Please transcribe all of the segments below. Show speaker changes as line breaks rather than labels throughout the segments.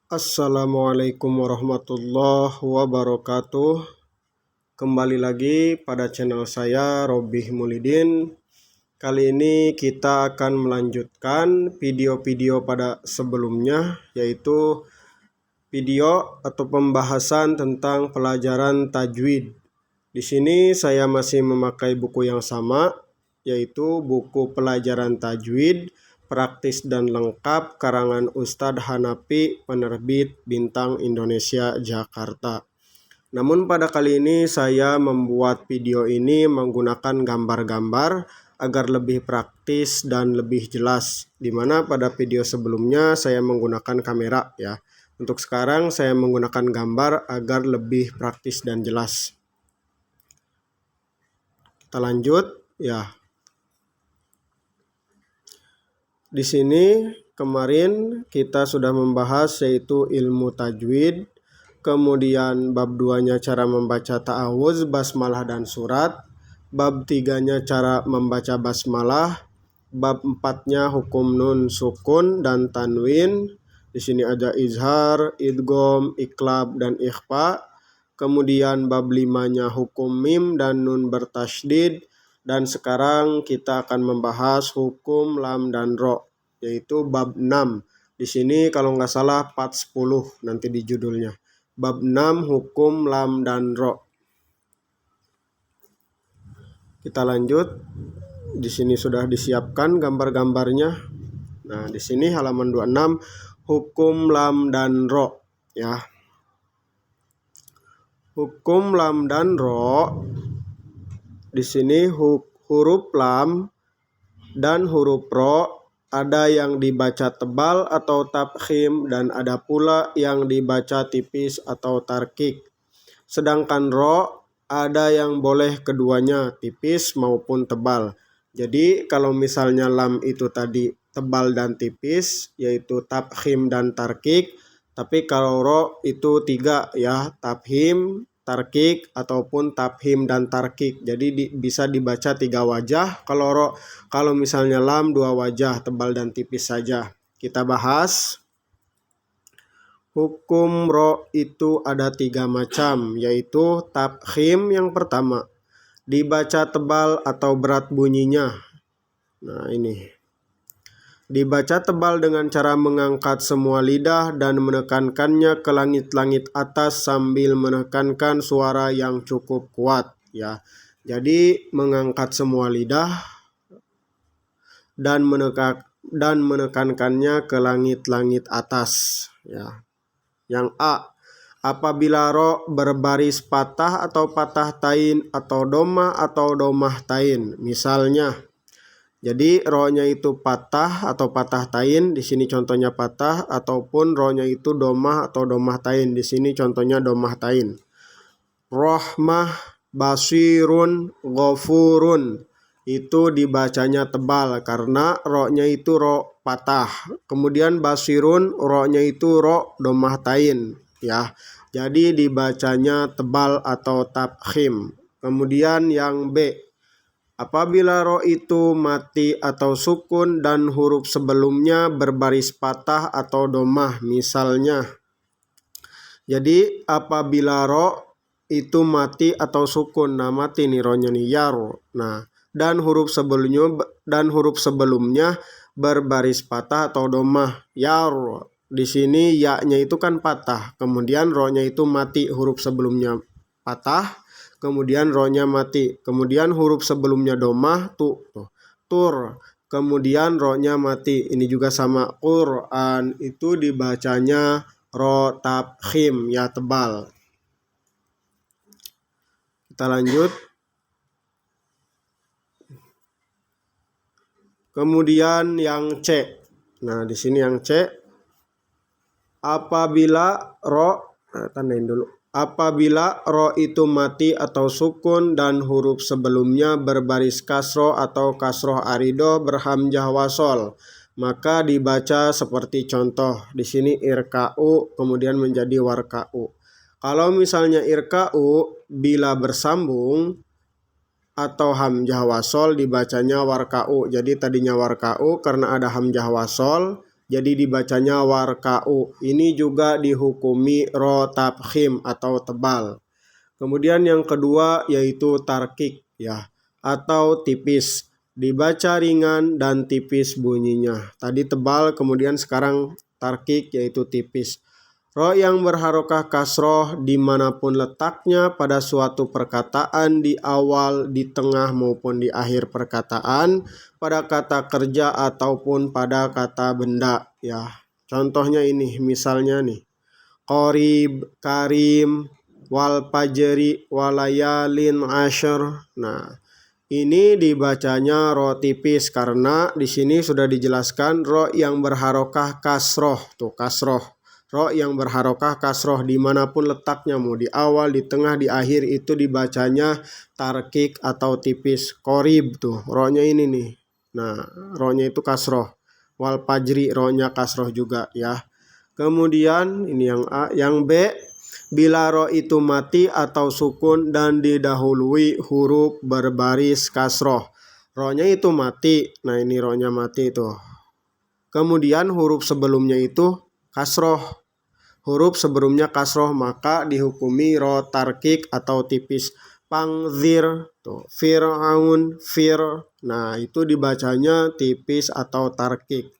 Assalamualaikum warahmatullahi wabarakatuh. Kembali lagi pada channel saya Robih Mulidin. Kali ini kita akan melanjutkan video-video pada sebelumnya, yaitu video atau pembahasan tentang pelajaran tajwid. Di sini saya masih memakai buku yang sama, yaitu buku pelajaran tajwid praktis dan lengkap karangan Ustadz Hanafi, penerbit Bintang Indonesia Jakarta. Namun pada kali ini saya membuat video ini menggunakan gambar-gambar agar lebih praktis dan lebih jelas, dimana pada video sebelumnya saya menggunakan kamera ya. Untuk sekarang saya menggunakan gambar agar lebih praktis dan jelas. Kita lanjut ya. Di sini kemarin kita sudah membahas yaitu ilmu tajwid, kemudian bab 2-nya cara membaca ta'awuz, basmalah dan surat, bab 3-nya cara membaca basmalah, bab 4-nya hukum nun, sukun dan tanwin. Di sini ada izhar, idgham, iqlab dan ikhfa. Kemudian bab 5-nya hukum mim dan nun bertasydid. Dan sekarang kita akan membahas hukum lam dan ro, yaitu bab 6. Di sini kalau nggak salah part 10 nanti di judulnya. Bab 6 hukum lam dan ro. Kita lanjut. Di sini sudah disiapkan gambar-gambarnya. Nah, di sini halaman 26 hukum lam dan ro ya. Hukum lam dan ro. Di sini huruf lam dan huruf ro ada yang dibaca tebal atau tafkhim dan ada pula yang dibaca tipis atau tarkik. Sedangkan ro ada yang boleh keduanya, tipis maupun tebal. Jadi kalau misalnya lam itu tadi tebal dan tipis, yaitu tafkhim dan tarkik. Tapi kalau ro itu 3 ya, tafhim, tarkik ataupun tafhim dan tarkik. Jadi bisa dibaca 3 wajah. Kalau misalnya lam 2 wajah, tebal dan tipis saja. Kita bahas. Hukum ro itu ada 3 macam, yaitu tafkhim yang pertama, dibaca tebal atau berat bunyinya. Nah ini, dibaca tebal dengan cara mengangkat semua lidah dan menekankannya ke langit-langit atas sambil menekankan suara yang cukup kuat ya. Jadi mengangkat semua lidah dan menekankannya ke langit-langit atas ya. Yang A, apabila ro berbaris patah atau patah tain atau domah tain. Misalnya, jadi ro-nya itu patah atau patah tain, di sini contohnya patah, ataupun ro-nya itu domah atau domah tain, di sini contohnya domah tain. Rahmah, basirun, ghafurun. Itu dibacanya tebal karena ro-nya itu ro patah. Kemudian basirun, ro-nya itu ro domah tain ya. Jadi dibacanya tebal atau tafkhim. Kemudian yang B, apabila ro itu mati atau sukun dan huruf sebelumnya berbaris patah atau domah. Misalnya, jadi apabila ro itu mati atau sukun, nah mati nih ro-nya nih yaro. Nah, dan huruf sebelumnya berbaris patah atau domah yar. Di sini ya-nya itu kan patah, kemudian ro-nya itu mati, huruf sebelumnya patah, kemudian ro-nya mati, kemudian huruf sebelumnya domah tur, kemudian ro-nya mati. Ini juga sama, Quran itu dibacanya ro tafkhim ya, tebal. Kita lanjut. Kemudian yang C. Nah, di sini yang C, apabila ro, tandain dulu. Apabila ro itu mati atau sukun dan huruf sebelumnya berbaris kasroh atau kasroh arido berhamzah wasol, maka dibaca seperti contoh. Di sini irka'u kemudian menjadi warka'u. Kalau misalnya irka'u bila bersambung atau hamzah wasol dibacanya warka'u. Jadi tadinya warka'u, karena ada hamzah wasol jadi dibacanya warka'u. Ini juga dihukumi ro tafkhim atau tebal. Kemudian yang kedua yaitu tarkik ya, atau tipis. Dibaca ringan dan tipis bunyinya. Tadi tebal, kemudian sekarang tarkik yaitu tipis. Ro yang berharokah kasroh dimanapun letaknya pada suatu perkataan, di awal, di tengah maupun di akhir perkataan, pada kata kerja ataupun pada kata benda ya. Contohnya ini misalnya nih, qorib, karim, wal fajri, walayalin asyr. Nah, ini dibacanya ro tipis karena di sini sudah dijelaskan ro yang berharokah kasroh, tuh kasroh. Ro yang berharokah kasroh dimanapun letaknya, mau di awal, di tengah, di akhir, itu dibacanya tarkik atau tipis. Qorib tuh ro-nya ini nih. Nah, ro-nya itu kasroh. Wal fajri ro-nya kasroh juga ya. Kemudian ini yang A, yang B, bila ro itu mati atau sukun dan didahului huruf berbaris kasroh. Ro-nya itu mati. Nah, ini ro-nya mati tuh. Kemudian huruf sebelumnya itu kasroh. Huruf sebelumnya kasroh, maka dihukumi ro tarkik atau tipis. Pangzir, tuh, fir'aun, fir. Nah, itu dibacanya tipis atau tarkik.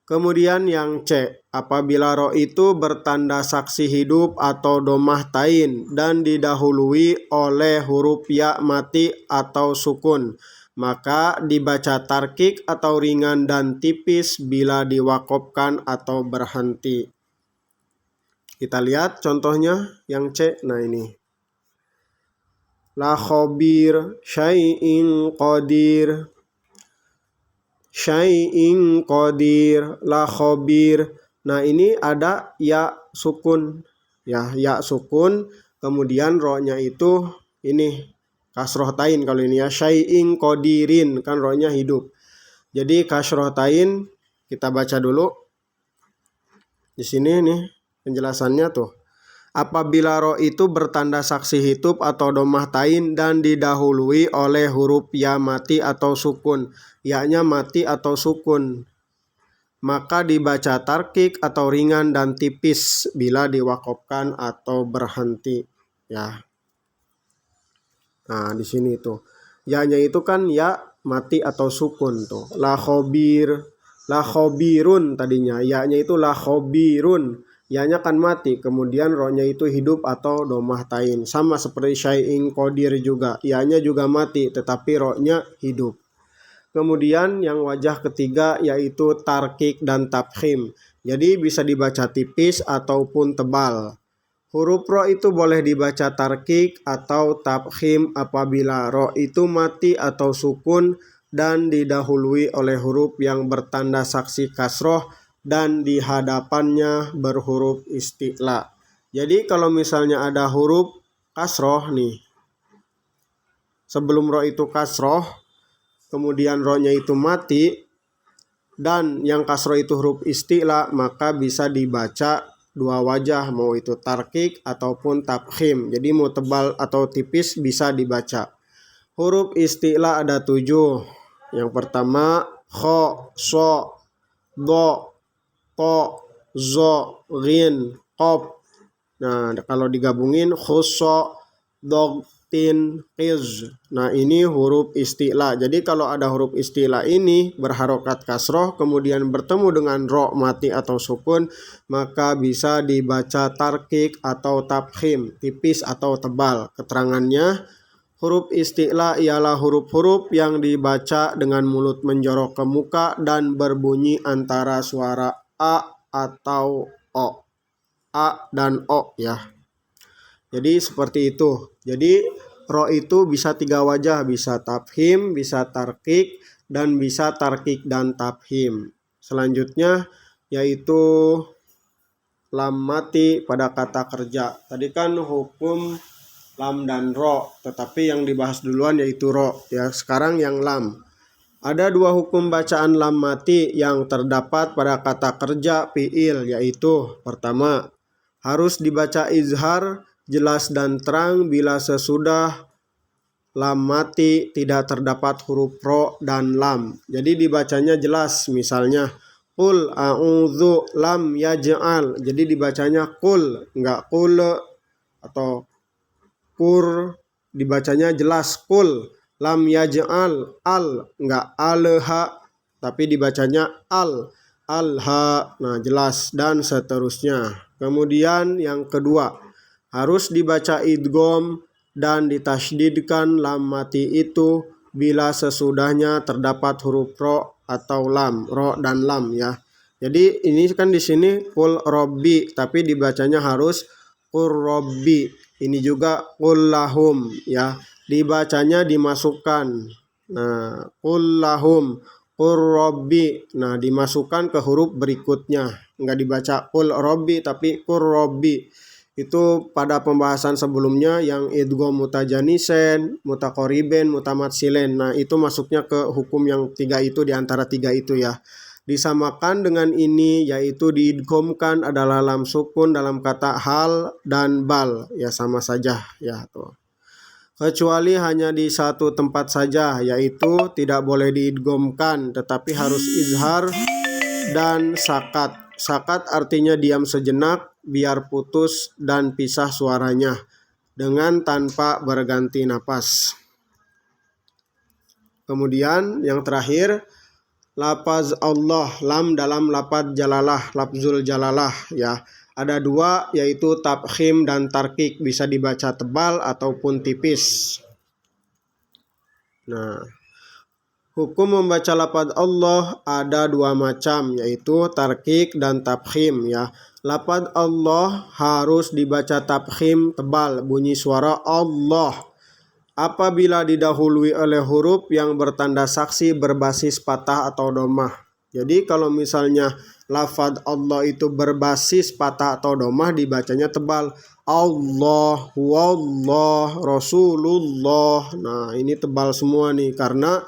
Kemudian yang C, apabila ro itu bertanda saksi hidup atau domah tain dan didahului oleh huruf ya mati atau sukun, maka dibaca tarkik atau ringan dan tipis bila diwakofkan atau berhenti. Kita lihat contohnya yang C. Nah ini, la khabir syai'in qadir, syai'in qadir, la khabir. Nah ini ada ya sukun ya, ya sukun, kemudian ro-nya itu ini kasroh tain. Kalau ini ya syai'in qadirin, kan ro-nya hidup, jadi kasroh tain. Kita baca dulu di sini nih penjelasannya tuh. Apabila ro itu bertanda saksi hidup atau domah tain dan didahului oleh huruf ya mati atau sukun, ya-nya mati atau sukun, maka dibaca tarkik atau ringan dan tipis bila diwakofkan atau berhenti ya. Nah, di sini tuh ya-nya itu kan ya mati atau sukun tuh. La khobir, la khobirun tadinya, ya-nya itu la khobirun. Ya-nya kan mati, kemudian ro-nya itu hidup atau domah tain. Sama seperti syai'in qadir juga, ya-nya juga mati tetapi ro-nya hidup. Kemudian yang wajah ketiga yaitu tarkik dan tafkhim. Jadi bisa dibaca tipis ataupun tebal. Huruf ro itu boleh dibaca tarkik atau tafkhim apabila ro itu mati atau sukun dan didahului oleh huruf yang bertanda saksi kasroh dan di hadapannya berhuruf isti'la. Jadi kalau misalnya ada huruf kasroh nih, sebelum ro itu kasroh, kemudian ro-nya itu mati, dan yang kasroh itu huruf isti'la, maka bisa dibaca dua wajah, mau itu tarkik ataupun tafkhim. Jadi mau tebal atau tipis bisa dibaca. Huruf isti'la ada 7. Yang pertama kho, so, do, to, zo, rin, qaf. Nah, kalau digabungin khuso, dog, tin, qiz. Nah, ini huruf isti'la. Jadi kalau ada huruf isti'la ini berharokat kasroh kemudian bertemu dengan ro mati atau sukun, maka bisa dibaca tarkik atau tafkhim, tipis atau tebal. Keterangannya, huruf isti'la ialah huruf-huruf yang dibaca dengan mulut menjorok ke muka dan berbunyi antara suara a atau o. A dan o ya. Jadi seperti itu. Jadi ro itu bisa 3 wajah, bisa tafhim, bisa tarkik, dan bisa tarkik dan tafhim. Selanjutnya yaitu lam mati pada kata kerja. Tadi kan hukum lam dan ro, tetapi yang dibahas duluan yaitu ro ya. Sekarang yang lam. Ada 2 hukum bacaan lam mati yang terdapat pada kata kerja fi'il, yaitu pertama, harus dibaca izhar jelas dan terang bila sesudah lam mati tidak terdapat huruf ro dan lam. Jadi dibacanya jelas, misalnya Qul a'udzu lam yaj'al. Jadi dibacanya qul, enggak qul atau kur, dibacanya jelas qul. Lam yaj'al al, enggak alha, tapi dibacanya alha. Nah, jelas dan seterusnya. Kemudian yang kedua, harus dibaca idgham dan ditasydidkan lam mati itu bila sesudahnya terdapat huruf ro atau lam, ro dan lam ya. Jadi ini kan di sini qul robbi, tapi dibacanya harus qur robbi. Ini juga qul lahum ya, dibacanya dimasukkan. Nah, qul lahum, qur robbi. Nah, dimasukkan ke huruf berikutnya. Enggak dibaca qul robbi tapi qur robbi. Itu pada pembahasan sebelumnya yang idgham mutajanisen, mutaqoriben, mutamatsilen. Nah, itu masuknya ke hukum yang tiga itu, di antara tiga itu ya. Disamakan dengan ini yaitu diidghamkan adalah lam sukun dalam kata hal dan bal. Ya sama saja ya tuh. Kecuali hanya di satu tempat saja, yaitu tidak boleh diidghamkan tetapi harus izhar dan sakat. Sakat artinya diam sejenak biar putus dan pisah suaranya dengan tanpa berganti napas. Kemudian yang terakhir, lafaz Allah, lam dalam lafaz jalalah, lafzul jalalah ya. Ada dua, yaitu tafkhim dan tarkik, bisa dibaca tebal ataupun tipis. Nah, hukum membaca lafaz Allah ada dua macam, yaitu tarkik dan tafkhim ya. Lafaz Allah harus dibaca tafkhim tebal, bunyi suara Allah apabila didahului oleh huruf yang bertanda saksi berbasis patah atau dhammah. Jadi kalau misalnya lafaz Allah itu berbasis patah atau dhammah, dibacanya tebal. Allah, wallah, Rasulullah. Nah, ini tebal semua nih karena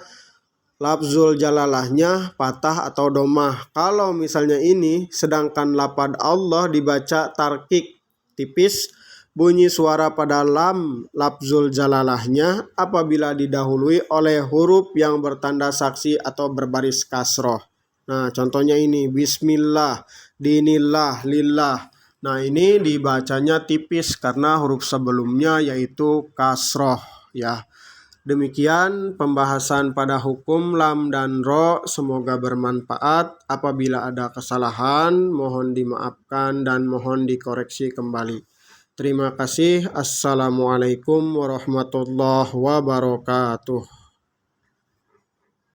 lafzul jalalahnya patah atau dhammah. Kalau misalnya ini, sedangkan lafaz Allah dibaca tarkik tipis, bunyi suara pada lam lafzul jalalahnya apabila didahului oleh huruf yang bertanda saksi atau berbaris kasroh. Nah, contohnya ini bismillah, dinillah, lillah. Nah, ini dibacanya tipis karena huruf sebelumnya yaitu kasroh ya. Demikian pembahasan pada hukum lam dan ro, semoga bermanfaat. Apabila ada kesalahan mohon dimaafkan dan mohon dikoreksi kembali. Terima kasih. Assalamualaikum warahmatullahi wabarakatuh.